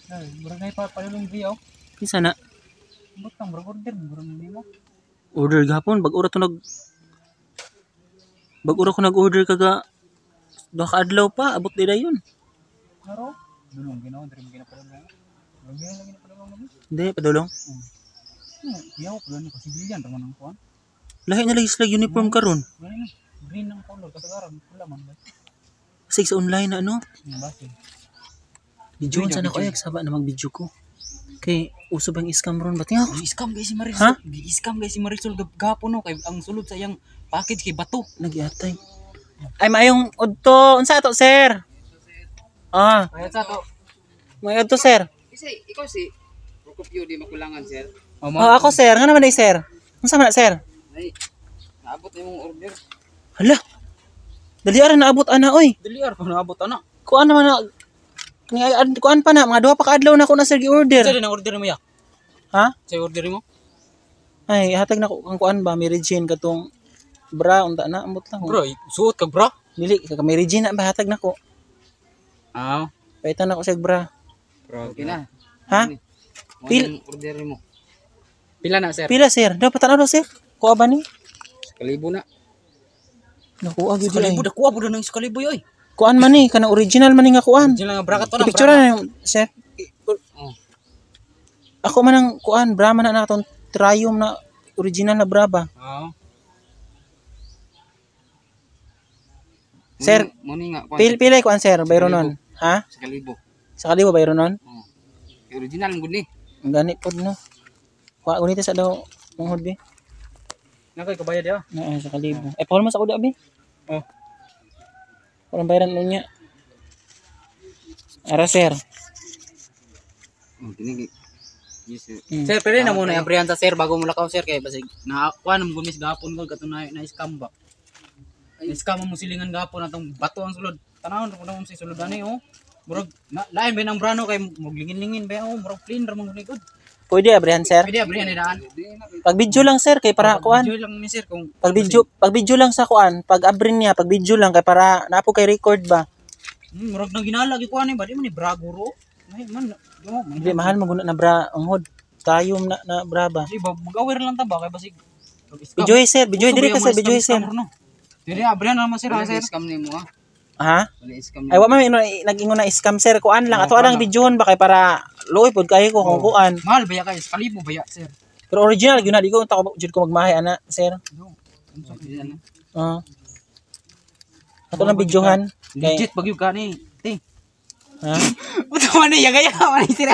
Ay, murag na palulong diyo. Kinsa na? Butang order, murag nimo. Order gapon bag-ura ko nag-order kaga duha ka adlaw pa abot di dayon. Naro. Dulong ginaw, diri mo ginapalulong. Lagi lagi na palulong mo. Hindi padulong. Yaw ko ni posibilyan ra man ang kuan. Lahi na lagi sila uniform karon. Gani na. Green ang color kasagaran pula man ba. Sig sa online na ano. Base. Video sa na ko ay saba na mag-video ko. Kay uso bang scam ron ba tinga? Gi-scam guys si Marisol. Ha? Gi-scam guys si Marisol gapon no kay ang sulod sa iyang package kay bato. Nagiatay. Ay maayong udto unsa to sir? Ah, Kaya sa to. may udto sir. Kasi ikaw si Procopio di makulangan sir. Oh, ako sir, nga naman ay sir. Unsa man na sir? Ay, naabot na yung order. Hala. Dali ara naabot ana oy. Dili ar ko naabot ana. Kuan naman na kuan pa na mga duha pa ka adlaw na ako na sir gi-order. Sa din ang order mo ya. Ha? Sa order mo. Ay, hatag na ko ang kuan ba, Mary Jane katong bra unta na ambot lang. Bro, suot ka bro. Dili ka Mary Jane na ba hatag na ko. Ah, Paitan na ko sa bra. bro. Okay na. Ha? Pil order mo. Pila na sir? Pila sir? Dapat ano sir? Kuha ba ni? Kalibo na. Nakuha gyud Kalibo ay. da kuha pud nang kalibo yoy. Kuan man ni kana original man ni nga kuan. Diyan lang bracket to na. Picture na yung sir. Oh. Ako man ang kuan bra man na natong triumph na original na bra ba. Oo. Sir, Muni nga pila kuan sir bayro nun. Ha? sa kalibo. Sa kalibo bayro nun? Oh. Original ang gud ni. Ang gani pod no. Kuha gunita sa daw mong bi. Nakay kabayad ya. Na sa kalibo. Eh paul mo sa uda bi. Oh. Walang bayaran nun niya. Ara sir. Oh, tinigi. Yes sir. Sir, pwede na muna yung sa sir bago mo lakaw sir kay basig nakakuha nang gumis gapon ko katong na scam ba. Ay scam mo silingan gapon atong bato ang sulod. Tanawon ko na si sulod ani oh. Murag lain ba nang brano kay muglingin-lingin ba oh, murag clean ra man gud. Pwede abrihan sir. Pwede abri ni daan. Pag video lang sir kay para kuan. Video lang ni sir kung Pag video lang sa kuan, pag abrin niya, pag video lang kay para napo kay record ba. murag nang ginala gi kuan ni ba di man ni braguro. Ay man, mo Hindi mahal maguna na bra ang hod. Tayo na bra ba. di ba mag-aware lang ta ba kay basig Video sir, video diri ka sir, video sir. Dili abri na naman sir ha sir. Scam ni mo ha. Ha? Wala scam ni. Ay wa man nag-ingon na scam sir kuan lang. Ato lang videohon ba kay para luoy pod kayo ko kung kuan. Mahal ba ya kay kalibo ba ya sir? Pero original gyud na di ko unta ko jud ko magmahay ana sir. Ato lang videohan. Legit bagyo ka ni. Ti. Ha? Unsa man ni yagaya man ni sir.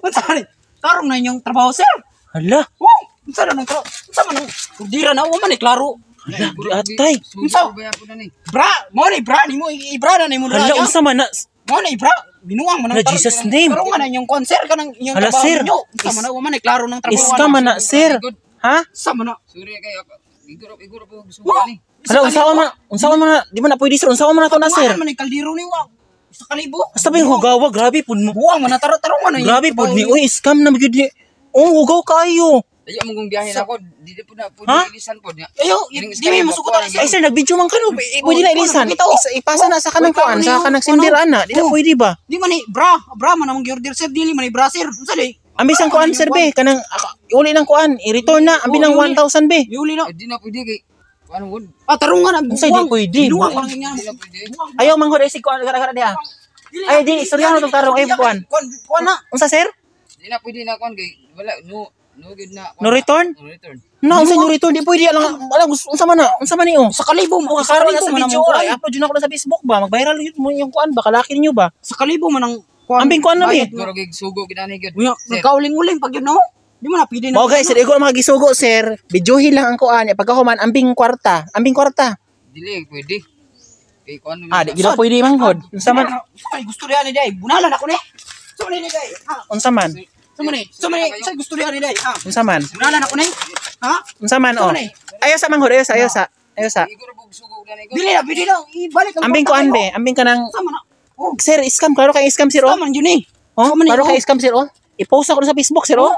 Unsa man ni? Tarong na inyong trabaho sir. Hala. Oh, unsa na nang trabaho? Unsa man ang dira na man ni klaro. Hala, di atay. Unsa? Baya po na ni. Bra, mo ni bra ni mo ibra na ni mo Hala na. unsa man na Mo ni bra. Binuang man Hala, Jesus name. Tarong na inyong concert ka nang inyong Hala, trabaho sir. ninyo. Unsa man na man ni klaro ng trabaho. iska man na sir. Ha? Unsa man na? Sorry kay ako. Iguro po gusto Wa. ni. Hala unsa man na di man na pwede sir. Unsa man na to na sir. Man ni kaldero ni wa. Sa kalibo. Basta ba yung hugawa grabe pud mo. Buwang man na tarong man na. Grabe pod ni uy scam na gyud ni. Oh hugaw kayo. Ayo mo kung biyahe na ako, di po na po Ha? ilisan po niya. Ayo, di mi musuko ta Ay sir nag-video man kano. Pwede na ilisan. Ipasa na sa kanang kuan sa kanang sindir ana. Di na pwede ba? Di man ni bra man ang gi-order sir dili man ni bra sir. Unsa di? Ambis ang kuan sir be kanang uli ng kuan i-return na ambi ng 1,000 be. Yuli na. Di na pwede kay ano wood. Tarungan ang Unsa di pwede? Binuang man niya. Di na pwede. Ayaw manghod ay si kuan gara-gara dia. Ay di istorya no tong tarong ay kuan. Kuan na. Unsa sir? Di na pwede na kon kay wala no good na. No return? No return. No, unsa no return di pwede lang. Wala unsa man na? Unsa man ni oh? Sa kalibo mo. Sa karon na sa video ay upload yun ako na sa Facebook ba? Mag-viral yun mo yung kuan ba kalaki niyo ba? Sa kalibo man ang kuan. Ambing kuan na be. Guro gig sugo gid ani gid. Uya, nagkauling-uling pag yun no. Di mo na pwede na. Oh guys, sir, ikaw mga gisugo sir. Videohin lang ang kuan. Pagkahuman ambing kwarta. Ambing kwarta. Dili pwede. Kay kon Ah, di gila pwede manghod. Unsa man? Ay gusto diha ni day. Bunalan ako ni. Sa man ni day. Ha. Unsa man? Sa man ni. Sa gusto diha ni day. Ha. Unsa man? Bunalan ako ni. Ha. Unsa man oh? Ayaw sa manghod, ayaw sa. Iguro po sugo gani ko. Dili na, pwede na. Ibalik ang Ambing kuan be, ambing kanang Sa man na. Oh, sir, scam klaro kay scam sir oh. sa man yun eh. Oh, Sa man klaro kay scam sir oh. I-post ako na sa Facebook sir oh.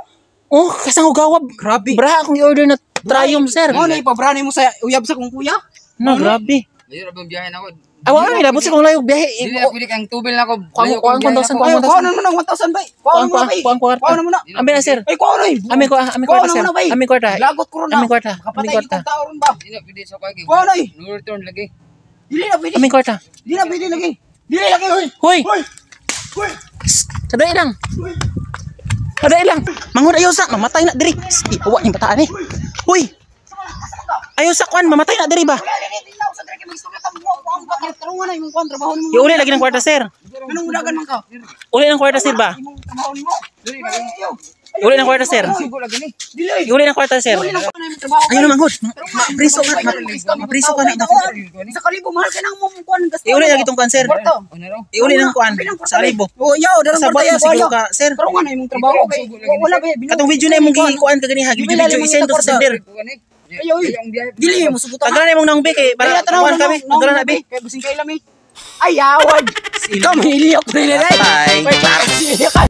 Oh, kasang hugawab. Grabe. Bra akong i-order na Triumph sir. Mo na ipabrani mo sa uyab sa kong kuya. No, grabe. Ayo ra bang biyahe na ako. Awa kami labot sa kong layo biyahe. Dili na pwede kang tubil na ko. Kuha ko 1,000 Kuha na mo ng 1,000 bay. Kuha mo na bay. Kuha na mo na. Ami na sir. Ay kuha na. Ami kwarta sir. Ami kwarta. Lagot ko ron na. Ami kwarta. Ami Kapatay kwarta. kitong tao ron ba? Dili na pwede sa kay. Kuha na. No return lagi. Dili na pwede. Ami kwarta. Dili na pwede lagi. Dili lagi hoy. Hoy. Hoy. Kadai lang. Kadai lang. Manghod ayo sa mamatay na diri. Iwa yung bataan ni. Hoy. Ayo sa kwan mamatay na diri ba? Tarungan na imong kuan trabaho nimo. Iuli lagi ng kwarta sir. Anong ulagan man ka? Uli ng kwarta sir ba? Imong trabaho nimo. Dili na. Iuli ng kwarta sir. Sugo lagi ni. Dili. Iuli ng kwarta sir. Dili na kuan imong trabaho. Ayun na manghod. Mapriso ka. Mapriso ka na dako. Sa kalibo mahal ka nang mong kuan gasto. Iuli lagi tong kwan sir. Kwarto. Ano raw? Iuli ng kwan sa libo. Oh, yaw, darang Sa kwarto mo siguro ka sir. Tarungan na imong trabaho kay wala ba Katong video na imong gikuan ka ganiha. Video isend to sa sender. Kuan ni. Ayo, dili mo subutan. Tagalan imong nang be kay para kuan kami. Tagalan na be. Kay busing kay lami. Ay, awad. Ikaw mahiliyok na nila. Bye. Bye.